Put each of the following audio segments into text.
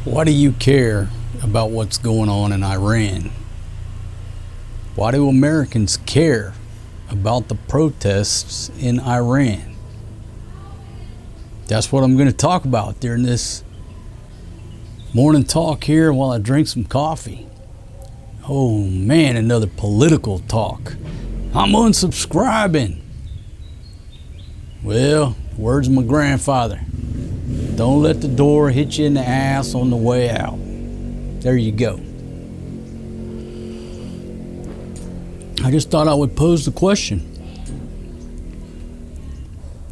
Why do you care about what's going on in Iran? Why do Americans care about the protests in Iran? That's what I'm going to talk about during this morning talk here while I drink some coffee. Oh man, another political talk. I'm unsubscribing. Well, words of my grandfather. Don't let the door hit you in the ass on the way out. There you go. I just thought I would pose the question.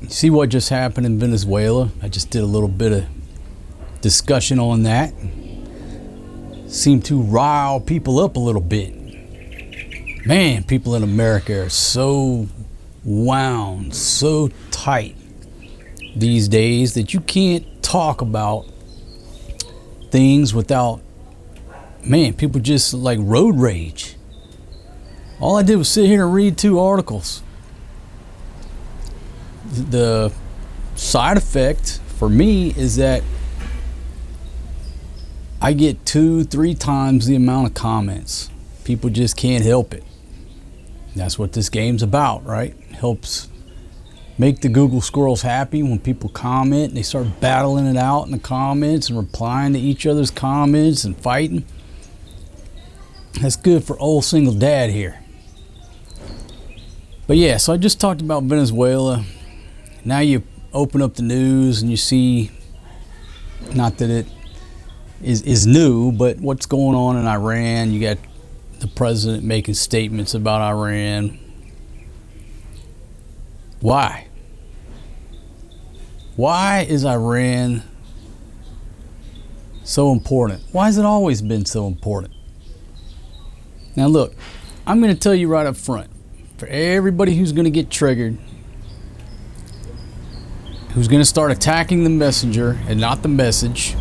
You see what just happened in Venezuela? I just did a little bit of discussion on that. Seemed to rile people up a little bit. Man, people in America are so wound, so tight these days that you can't talk about things without, man, people just like road rage. All I did was sit here and read 2 articles. The side effect for me is that I get 2-3 times the amount of comments. People just can't help it. That's what this game's about, right? Helps make the Google squirrels happy when people comment and they start battling it out in the comments and replying to each other's comments and fighting. That's good for old single dad here. But yeah, so I just talked about Venezuela. Now you open up the news and you see, not that it is new, but what's going on in Iran. You got the president making statements about Iran. Why? Why is Iran so important? Why has it always been so important? Now look, I'm going to tell you right up front, for everybody who's going to get triggered, who's going to start attacking the messenger and not the message,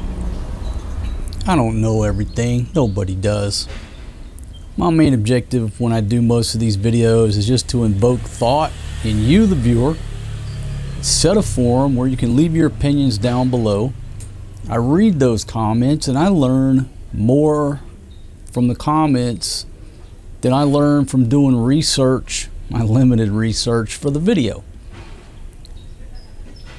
I don't know everything. Nobody does. My main objective when I do most of these videos is just to invoke thought in you, the viewer, set a forum where you can leave your opinions down below. I read those comments and I learn more from the comments than I learn from doing research, my limited research for the video.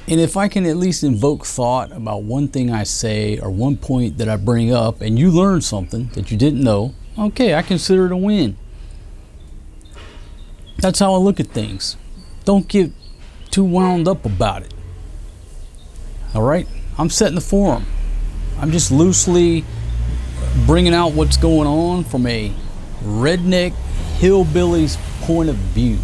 And if I can at least invoke thought about one thing I say or one point that I bring up and you learn something that you didn't know, okay, I consider it a win. That's how I look at things. Don't get too wound up about it. All right? I'm setting the forum. I'm just loosely bringing out what's going on from a redneck hillbilly's point of view.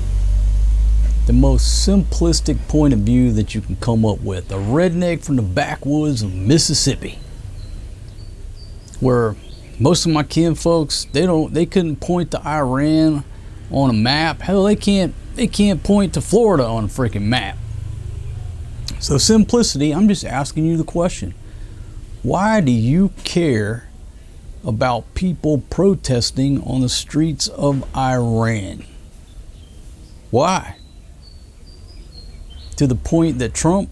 The most simplistic point of view that you can come up with. A redneck from the backwoods of Mississippi, where most of my kin folks, they couldn't point to Iran on a map. Hell, they can't point to Florida on a freaking map. So simplicity, I'm just asking you the question. Why do you care about people protesting on the streets of Iran? Why? To the point that Trump,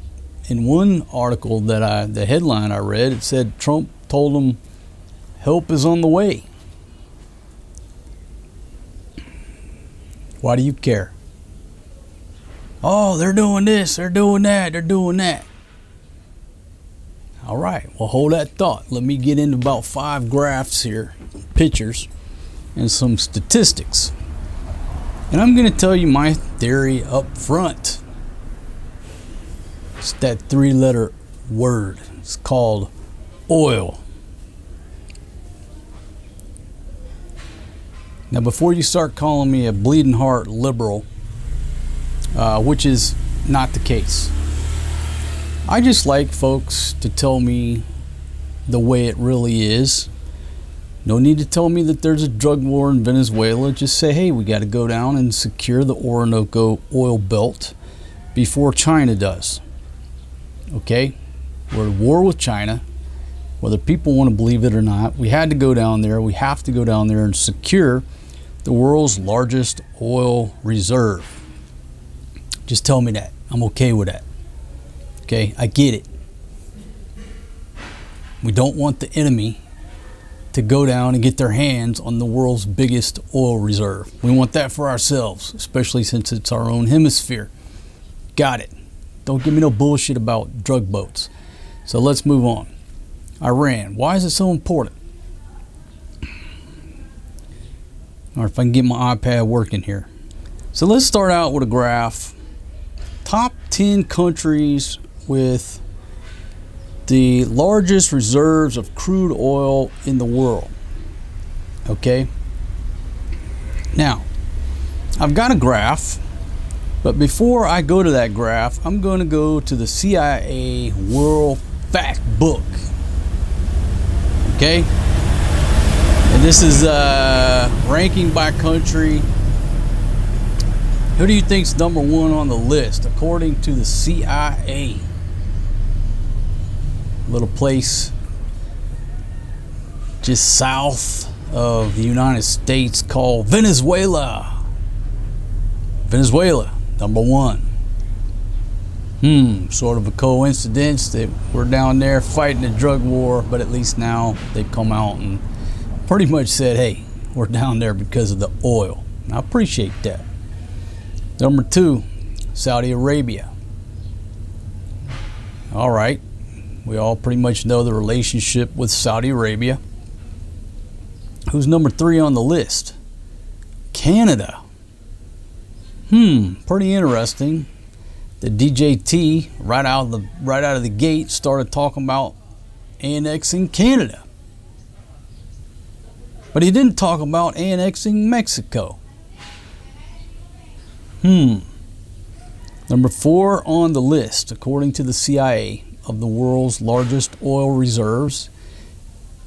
in one article that the headline I read, it said Trump told them help is on the way. Why do you care? Oh, they're doing this, they're doing that, they're doing that. All right, well, hold that thought. Let me get into about 5 graphs here, pictures, and some statistics. And I'm going to tell you my theory up front. It's that 3-letter word. It's called oil. Now, before you start calling me a bleeding heart liberal, which is not the case, I just like folks to tell me the way it really is. No need to tell me that there's a drug war in Venezuela. Just say, hey, we got to go down and secure the Orinoco oil belt before China does. Okay? We're at war with China. Whether people want to believe it or not, we had to go down there. We have to go down there and secure the world's largest oil reserve. Just tell me that. I'm okay with that. Okay? I get it. We don't want the enemy to go down and get their hands on the world's biggest oil reserve. We want that for ourselves, especially since it's our own hemisphere. Got it. Don't give me no bullshit about drug boats. So let's move on. Iran. Why is it so important? Or if I can get my iPad working here. So let's start out with a graph. Top 10 countries with the largest reserves of crude oil in the world. Okay. Now, I've got a graph, but before I go to that graph, I'm going to go to the CIA World Fact Book. Okay. And this is ranking by country. Who do you think's number one on the list according to the CIA? Little place just south of the United States called Venezuela. Venezuela, number one. Sort of a coincidence that we're down there fighting a drug war, but at least now they've come out and pretty much said, hey, we're down there because of the oil. And I appreciate that. Number two, Saudi Arabia. All right. We all pretty much know the relationship with Saudi Arabia. Who's number three on the list? Canada. Pretty interesting. The DJT right out of the gate started talking about annexing Canada. But he didn't talk about annexing Mexico. Number four on the list, according to the CIA, of the world's largest oil reserves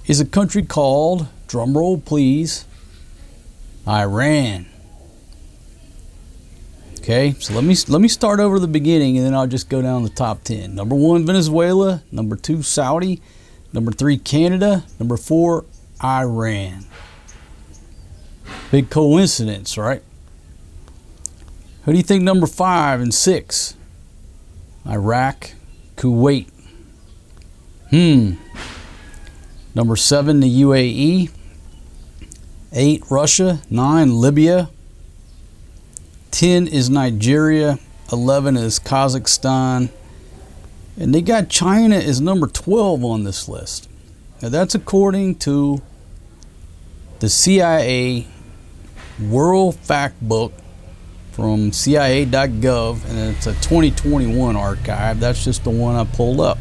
is a country called, drumroll please, Iran. Okay, so let me start over the beginning and then I'll just go down the top 10. Number one, Venezuela. Number two, Saudi. Number three, Canada. Number four, Iran. Big coincidence, right? Who do you think number 5 and 6? Iraq, Kuwait. Number 7, the UAE. 8, Russia. 9, Libya. 10 is Nigeria. 11 is Kazakhstan. And they got China as number 12 on this list. Now that's according to the CIA World Fact Book from CIA.gov, and it's a 2021 archive. That's just the one I pulled up.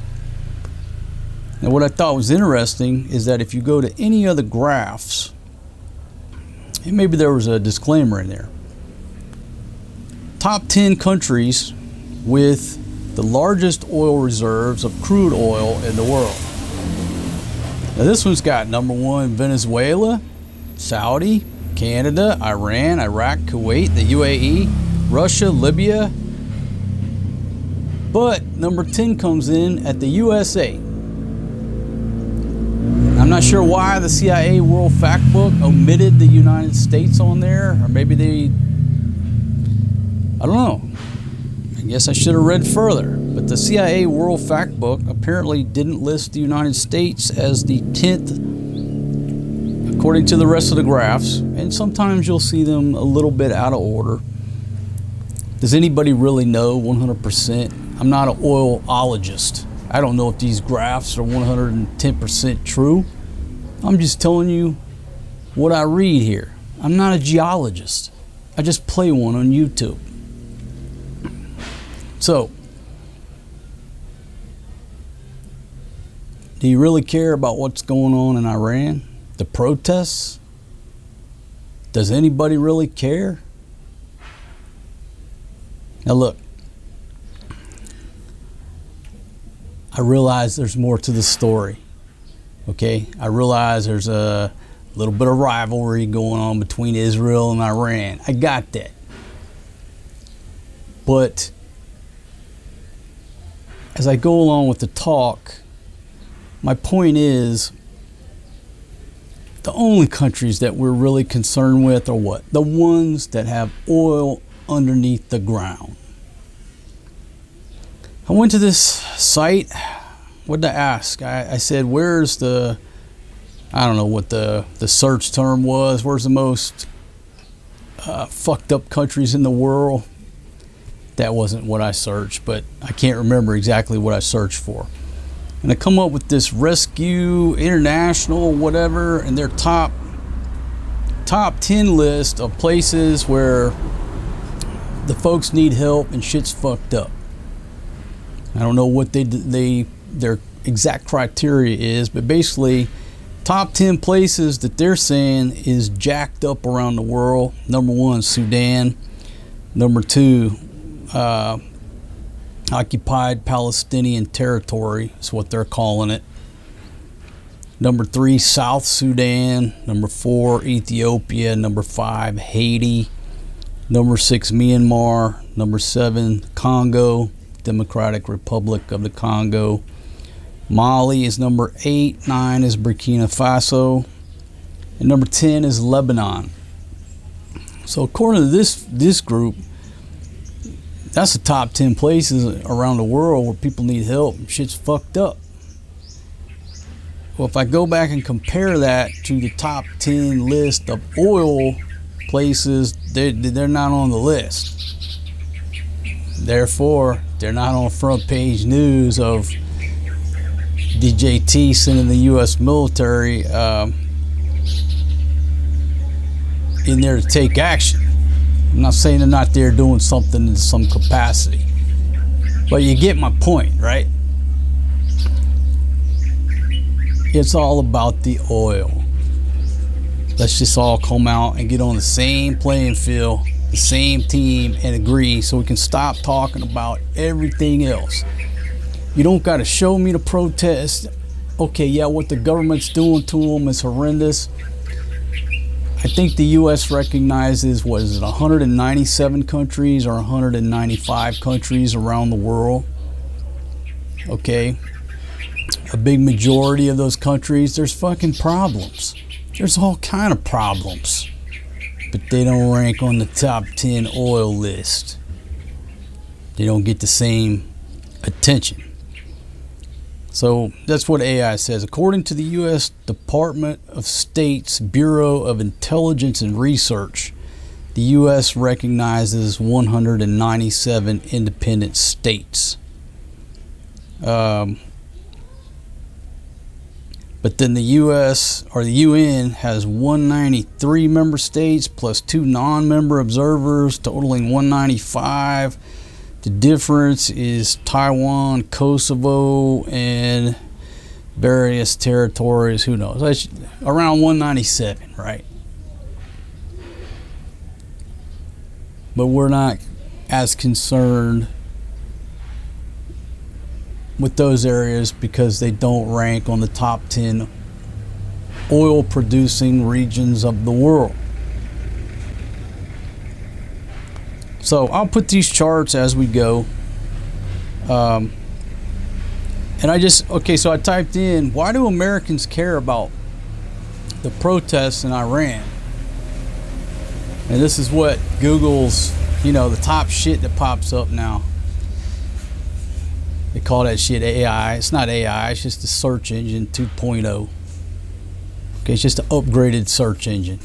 Now what I thought was interesting is that if you go to any other graphs, and maybe there was a disclaimer in there, top 10 countries with the largest oil reserves of crude oil in the world. Now this one's got number 1 Venezuela, Saudi, Canada, Iran, Iraq, Kuwait, the UAE, Russia, Libya. But number 10 comes in at the USA. I'm not sure why the CIA World Fact Book omitted the United States on there, or maybe they, I don't know. I guess I should have read further. But the CIA World Fact Book apparently didn't list the United States as the 10th according to the rest of the graphs, and sometimes you'll see them a little bit out of order. Does anybody really know 100%? I'm not an oilologist. I don't know if these graphs are 110% true. I'm just telling you what I read here. I'm not a geologist. I just play one on YouTube. So, do you really care about what's going on in Iran? The protests? Does anybody really care? Now look, I realize there's more to the story. Okay? I realize there's a little bit of rivalry going on between Israel and Iran. I got that. But as I go along with the talk, my point is, the only countries that we're really concerned with are what? The ones that have oil underneath the ground. I went to this site what did I ask? I said, where's the, I don't know what the search term was. Where's the most fucked up countries in the world? That wasn't what I searched, but I can't remember exactly what I searched for. And I come up with this Rescue International, whatever, and their top 10 list of places where the folks need help and shit's fucked up. I don't know what their exact criteria is, but basically top 10 places that they're saying is jacked up around the world. Number 1, Sudan. Number 2, occupied Palestinian territory is what they're calling it. Number 3, South Sudan. Number 4, Ethiopia. Number 5, Haiti. Number 6, Myanmar. Number 7, Congo, Democratic Republic of the Congo. Mali is number 8. 9 is Burkina Faso. And number 10 is Lebanon. So according to this group, that's the top 10 places around the world where people need help and shit's fucked up. Well, if I go back and compare that to the top 10 list of oil places, they're not on the list. Therefore, they're not on front page news of DJT sending the U.S. military in there to take action. I'm not saying they're not there doing something in some capacity, but you get my point, right? It's all about the oil. Let's just all come out and get on the same playing field, the same team, and agree so we can stop talking about everything else. You don't got to show me the protest. Okay, yeah, what the government's doing to them is horrendous. I think the U.S. recognizes, what is it, 197 countries or 195 countries around the world. Okay, a big majority of those countries, there's fucking problems. There's all kind of problems, but they don't rank on the top 10 oil list. They don't get the same attention. So that's what AI says. According to the U.S. Department of State's Bureau of Intelligence and Research, the U.S. recognizes 197 independent states. But then the U.S. or the UN has 193 member states plus 2 non-member observers, totaling 195. The difference is Taiwan, Kosovo, and various territories. Who knows? That's around 197, right? But we're not as concerned with those areas because they don't rank on the top 10 oil producing regions of the world. So I'll put these charts as we go. And so I typed in, why do Americans care about the protests in Iran? And this is what Google's, the top shit that pops up now. They call that shit AI. It's not AI, it's just the search engine 2.0. Okay, it's just an upgraded search engine.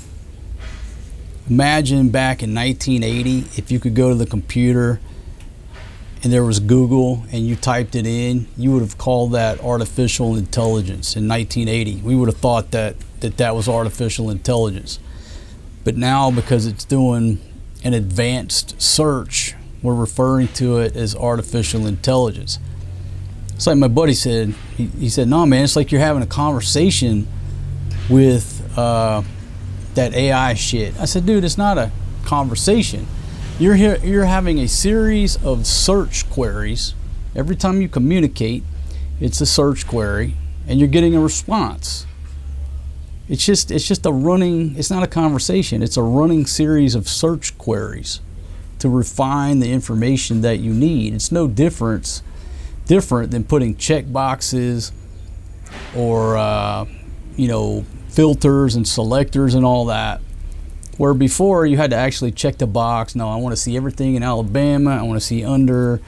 Imagine back in 1980, if you could go to the computer and there was Google and you typed it in, you would have called that artificial intelligence in 1980. We would have thought that was artificial intelligence. But now, because it's doing an advanced search, we're referring to it as artificial intelligence. It's like my buddy said, he said, no man, it's like you're having a conversation with that AI shit. I said, dude, it's not a conversation. You're having a series of search queries. Every time you communicate, it's a search query, and you're getting a response. It's just a running. It's not a conversation. It's a running series of search queries to refine the information that you need. It's no different than putting check boxes or filters and selectors and all that, where before you had to actually check the box. No, I want to see everything in Alabama. I want to see under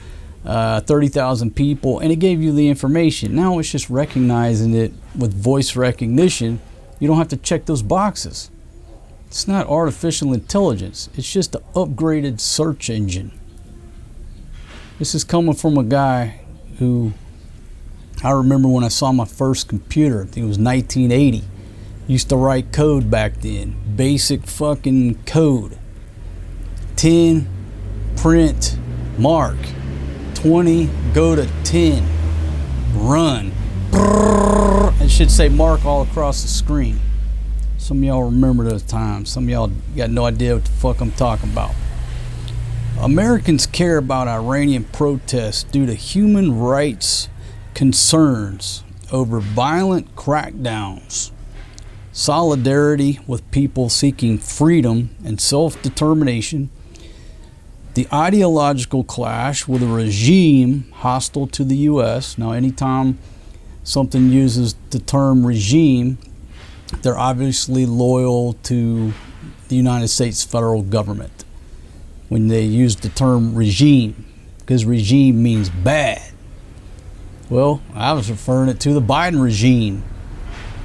30,000 people, and it gave you the information. Now it's just recognizing it with voice recognition. You don't have to check those boxes. It's not artificial intelligence. It's just an upgraded search engine. This is coming from a guy who, I remember when I saw my first computer, I think it was 1980. Used to write code back then. Basic fucking code. 10, print, mark. 20, go to 10. Run. It should say mark all across the screen. Some of y'all remember those times. Some of y'all got no idea what the fuck I'm talking about. Americans care about Iranian protests due to human rights concerns over violent crackdowns, solidarity with people seeking freedom and self-determination, the ideological clash with a regime hostile to the U.S. Now, anytime something uses the term regime, they're obviously loyal to the United States federal government when they use the term regime, because regime means bad. Well, I was referring it to the Biden regime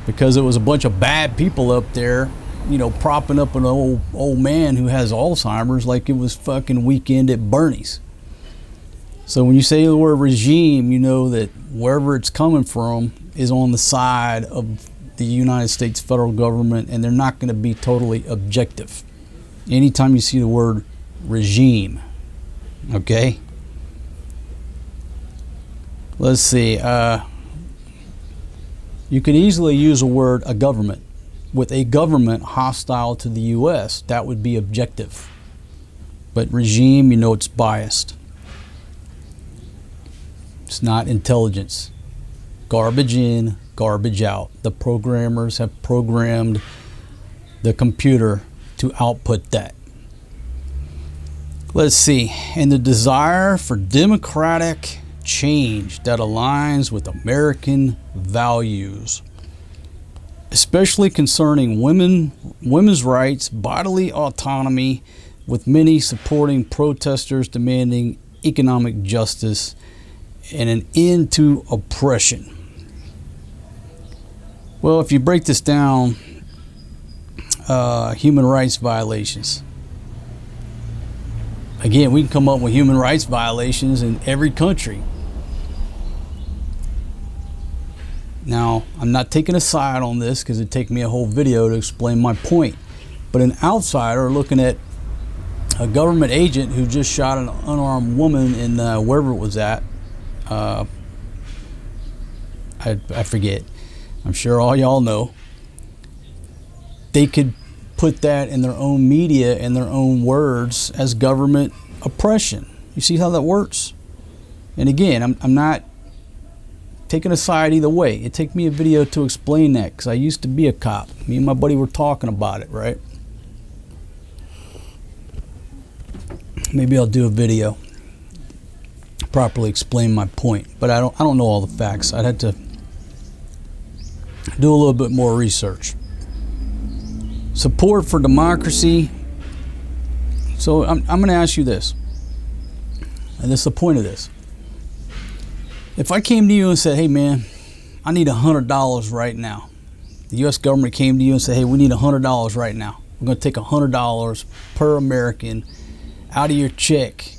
because it was a bunch of bad people up there, you know, propping up an old man who has Alzheimer's like it was fucking Weekend at Bernie's. So when you say the word regime, you know that wherever it's coming from is on the side of the United States federal government, and they're not going to be totally objective anytime you see the word regime. Okay? Let's see. You could easily use a word, a government. With a government hostile to the U.S., that would be objective. But regime, you know it's biased. It's not intelligence. Garbage in, garbage out. The programmers have programmed the computer to output that. Let's see. And the desire for democratic change that aligns with American values, especially concerning women's rights, bodily autonomy, with many supporting protesters demanding economic justice and an end to oppression. Well, if you break this down, human rights violations. Again, we can come up with human rights violations in every country. Now, I'm not taking a side on this because it'd take me a whole video to explain my point. But an outsider looking at a government agent who just shot an unarmed woman in wherever it was at, I forget. I'm sure all y'all know. They could put that in their own media and their own words as government oppression. You see how that works? And again, I'm not taking a side either way. It took me a video to explain that because I used to be a cop. Me and my buddy were talking about it, right? Maybe I'll do a video properly explain my point, but I don't know all the facts. I'd have to do a little bit more research. Support for democracy. So I'm going to ask you this, and this is the point of this. If I came to you and said, hey man, I need $100 right now. The U.S. government came to you and said, hey, we need $100 right now. We're going to take $100 per American out of your check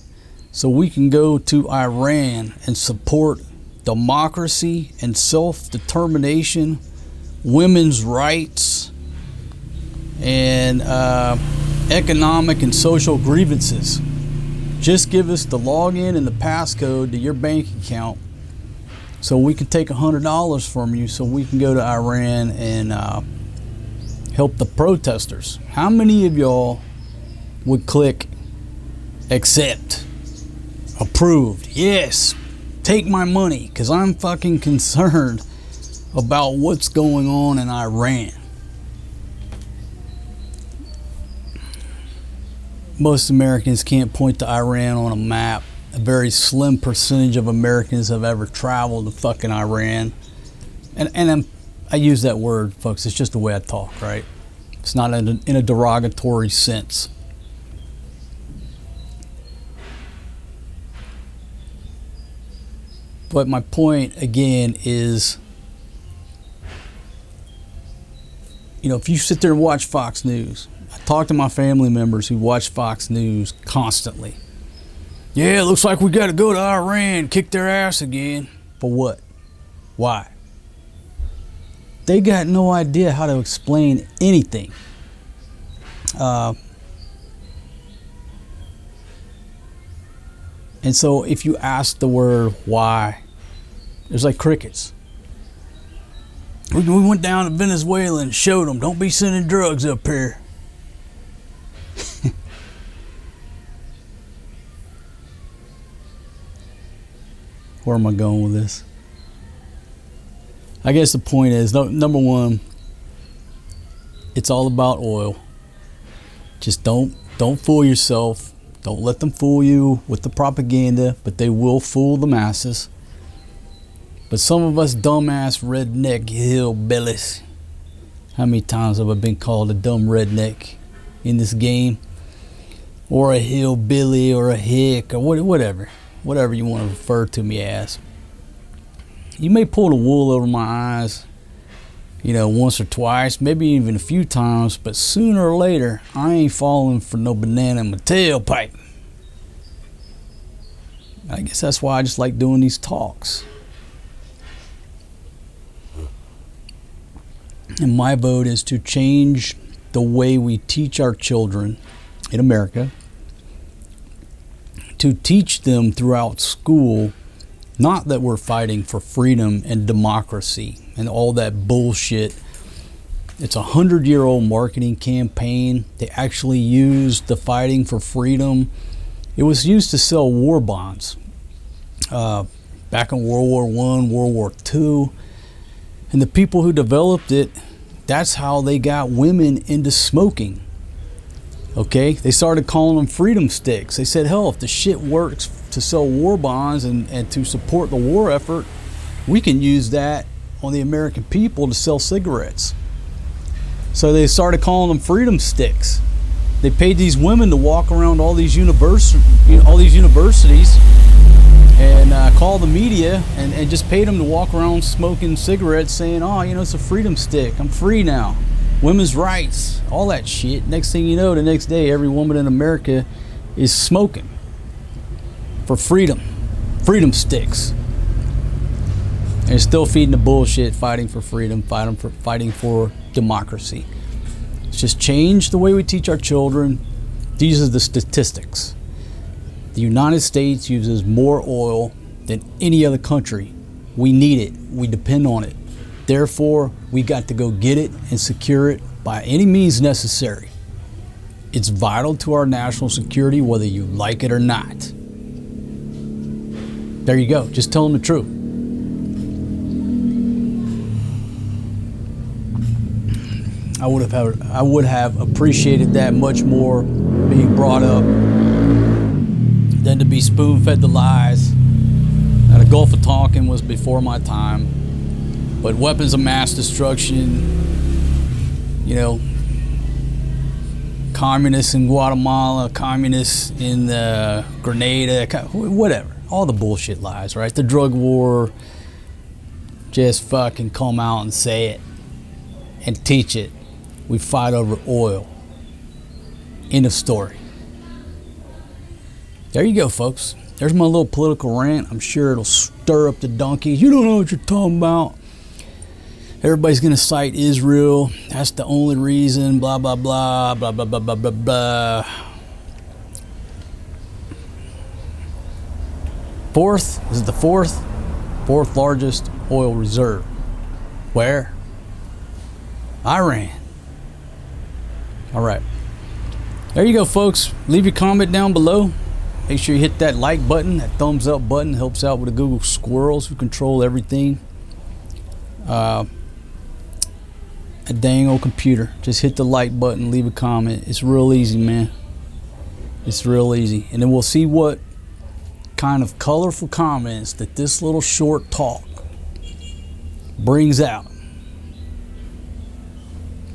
so we can go to Iran and support democracy and self-determination, women's rights, and economic and social grievances. Just give us the login and the passcode to your bank account so we can take $100 from you so we can go to Iran and help the protesters. How many of y'all would click accept, approved, yes, take my money, because I'm fucking concerned about what's going on in Iran? Most Americans can't point to Iran on a map. A very slim percentage of Americans have ever traveled to fucking Iran. And I use that word, folks, it's just the way I talk, right? It's not in a derogatory sense. But my point again is, if you sit there and watch Fox News, I talk to my family members who watch Fox News constantly. Yeah, it looks like we got to go to Iran, kick their ass again. For what? Why? They got no idea how to explain anything. And so if you ask the word why, there's like crickets. We went down to Venezuela and showed them, don't be sending drugs up here. Where am I going with this? I guess the point is, number one, it's all about oil. Just don't fool yourself. Don't let them fool you with the propaganda, but they will fool the masses. But some of us dumbass redneck hillbillies, how many times have I been called a dumb redneck in this game? Or a hillbilly or a hick or whatever you want to refer to me as. You may pull the wool over my eyes, once or twice, maybe even a few times, but sooner or later, I ain't falling for no banana in my tailpipe. I guess that's why I just like doing these talks. And my vote is to change the way we teach our children in America, to teach them throughout school, not that we're fighting for freedom and democracy and all that bullshit. It's a 100-year-old marketing campaign. They actually used the fighting for freedom. It was used to sell war bonds back in World War I, World War II. And the people who developed it, that's how they got women into smoking. Okay, they started calling them freedom sticks. They said, hell, if the shit works to sell war bonds and to support the war effort, we can use that on the American people to sell cigarettes. So they started calling them freedom sticks. They paid these women to walk around all these universities and call the media and just paid them to walk around smoking cigarettes saying, oh, it's a freedom stick. I'm free now. Women's rights, all that shit. Next thing you know, the next day, every woman in America is smoking for freedom. Freedom sticks. They're still feeding the bullshit, fighting for freedom, fighting for democracy. Let's just change the way we teach our children. These are the statistics. The United States uses more oil than any other country. We need it. We depend on it. Therefore, we got to go get it and secure it by any means necessary. It's vital to our national security, whether you like it or not. There you go. Just tell them the truth. I would have appreciated that much more being brought up than to be spoon-fed the lies. The Gulf of Tonkin was before my time. But weapons of mass destruction, communists in Guatemala, communists in Grenada, whatever. All the bullshit lies, right? The drug war, just fucking come out and say it and teach it. We fight over oil. End of story. There you go, folks. There's my little political rant. I'm sure it'll stir up the donkeys. You don't know what you're talking about. Everybody's going to cite Israel. That's the only reason, blah, blah, blah, blah, blah, blah, blah, blah, blah. Fourth? Is it the fourth? Fourth largest oil reserve. Where? Iran. All right. There you go, folks. Leave your comment down below. Make sure you hit that like button. That thumbs up button helps out with the Google squirrels who control everything. A dang old computer. Just hit the like button, leave a comment. It's real easy, man. It's real easy. And then we'll see what kind of colorful comments that this little short talk brings out.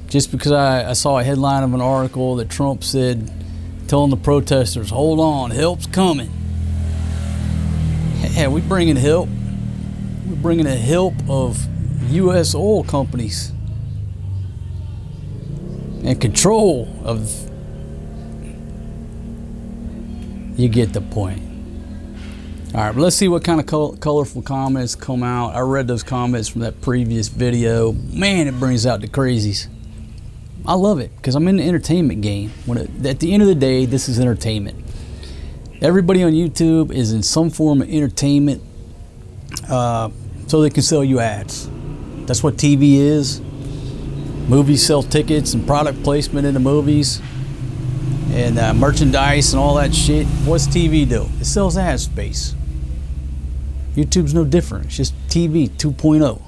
Just because I saw a headline of an article that Trump said, telling the protesters, hold on, help's coming. Yeah, we bringing help. We're bringing the help of U.S. oil companies and control of. You get the point. All right, but let's see what kind of colorful comments come out. I read those comments from that previous video. Man, it brings out the crazies. I love it because I'm in the entertainment game. At the end of the day, this is entertainment. Everybody on YouTube is in some form of entertainment, so they can sell you ads. That's what TV is. Movies sell tickets and product placement in the movies and merchandise and all that shit. What's TV do? It sells ad space. YouTube's no different. It's just TV 2.0.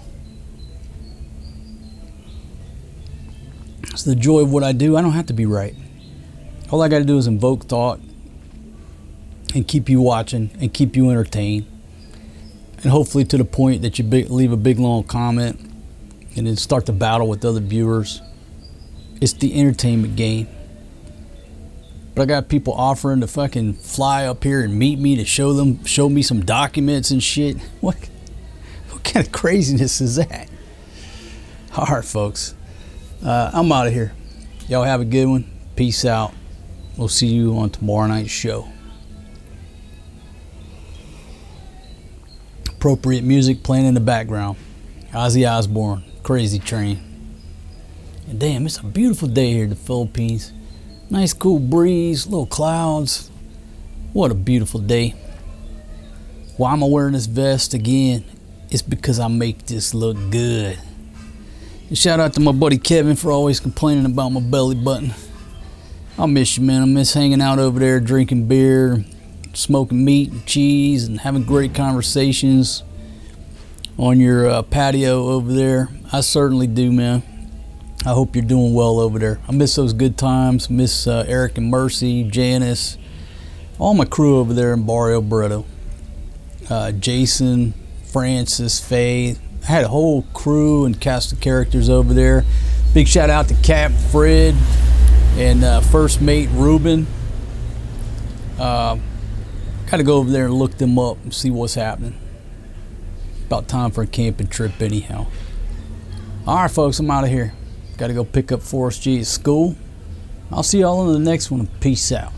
It's the joy of what I do. I don't have to be right. All I got to do is invoke thought and keep you watching and keep you entertained. And hopefully to the point that you leave a big long comment and then start to battle with other viewers. It's the entertainment game. But I got people offering to fucking fly up here and meet me to show me some documents and shit. What kind of craziness is that? All right, folks. I'm out of here. Y'all have a good one. Peace out. We'll see you on tomorrow night's show. Appropriate music playing in the background. Ozzy Osbourne, Crazy Train. And damn, it's a beautiful day here in the Philippines. Nice cool breeze, little clouds. What a beautiful day. Why am I wearing this vest again? It's because I make this look good. And shout out to my buddy Kevin for always complaining about my belly button. I miss you, man. I miss hanging out over there, drinking beer, smoking meat and cheese, and having great conversations on your patio over there. I certainly do, man. I hope you're doing well over there. I miss those good times. Miss Eric and Mercy, Janice, all my crew over there in Barrio Barreto. Jason, Francis, Faye. I had a whole crew and cast of characters over there. Big shout out to Cap Fred and First Mate Ruben. Got to go over there and look them up and see what's happening. About time for a camping trip anyhow. All right, folks, I'm out of here. Got to go pick up Forrest G at school. I'll see y'all in the next one. Peace out.